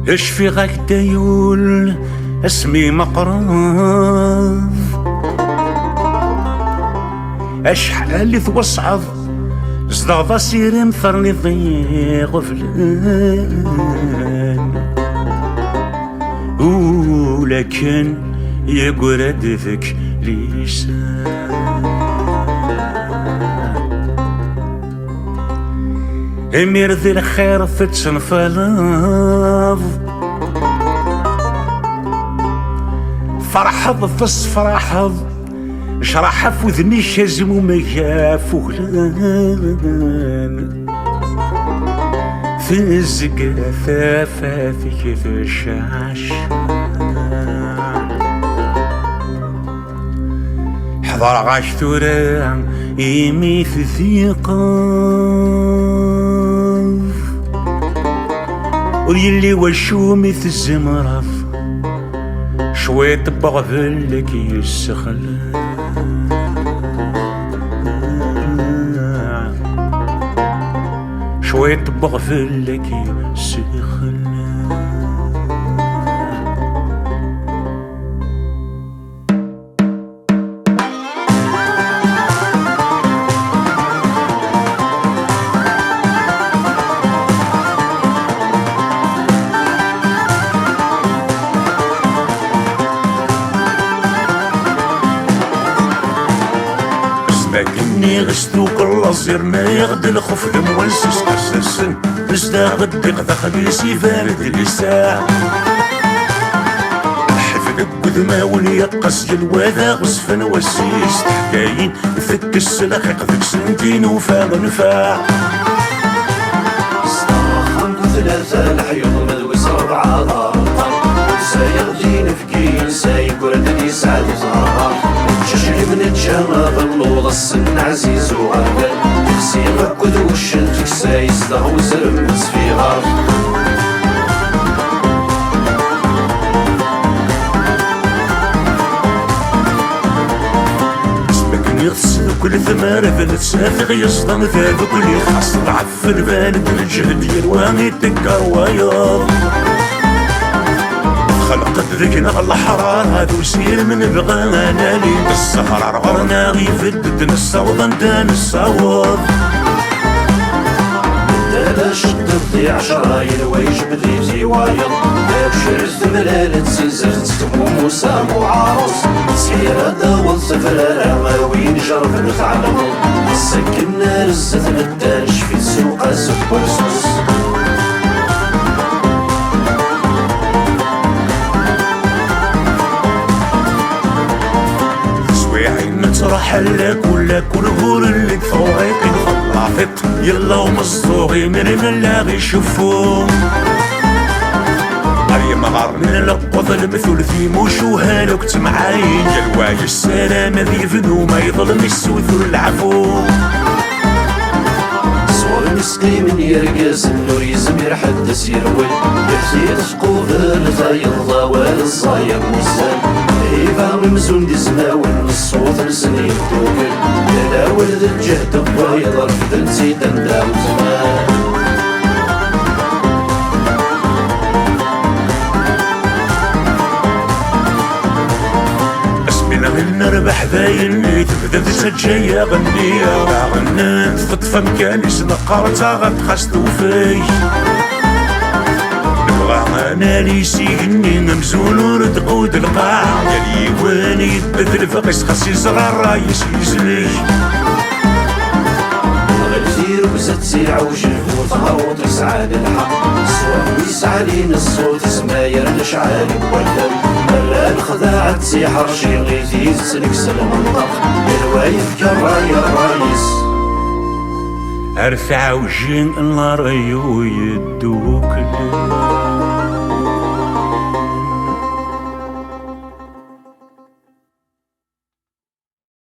اش في غاك دايول اسمي مقراض اشحال توصعد زدغ سيري مثرني ضيق فلان ولكن يا قراد فيك لسان امير ذي الخير فتنفلاض فرحض فص فرحض شرح فوذني شازم ومجاف وغلان في الزقافة فيك في الشاش حضر غاش ثورة يمي في ثقاف ويلي وشومي في الزمرف شوية بغفلك يسخن شوية بغفلك يسخن لكني غشتو كل صيرنا يغدي الخوف الموسس قسسن بزدا غدي قدا خبيسي فارد لساع حفل قدما وليقص الواذا غصفا وسيس تحكاين فك السلاخيق ذيك سنتين وفاض نفاع صراخا ثلاثة الحيوم مدوس ربعة دار سايغدي نفكين سايقرد يسعد زهر شجري من الجامع ظلو السن عزيز وغابل سيغا كدوش انتك سايصدغ وزرمز في غار سبكني يغسل كل ثمارة فلت سافغ يصدم ثابق كل يخص ضعف البالد الجهد يرواني تكر وياض خلقت ذكنا الحرار هادو سير من بغانا لي السهر رغرنا غيفدد نصوض انت نصوض دالا شد الضيع شرايل ويجبد يجي وايض ابشرت ملالة سنزرت تموم وسام وعروس سيرة داول سفرارة ما وين جرب نخعلم سكنا رزت ندانش في السوق سكر سوس تروح لك ولا كل غور اللي فوقك خلافت يلا ومصدوغي من اللاغي يشوفو هاي مغار من القوض المثل في موشوها لو كنت معاين جلواي السلامة ذي فنو ما يظلم السوث العفو صور مسقي من يرقز النور يزمير حد سيروي يحسي تسقوف الغايض والصايم والسان إيفا ممزون دي زماون الصوت لسنين توكل لا ولد الجهد بوايض رفض نزيد نداو زمان اسمنا من نربح باين تبدا تسجيا غنية غنان تفطفى مكانيش نقارتها غتخاستو فيه انا لي سيجني ممزون ورد قود القاع يالي واني يتبدل فقس خاص يزرع الرايس يزلي غير وزاد سيعة وجهه وطهوط يسعى للحق سوا ويسعى لين الصوت سماير الاشعال بولد مرة الخداعة تسيحر شي غيثي تسلكس المنطق الوايف كالراي الرايس ارفع وجين النار يدوك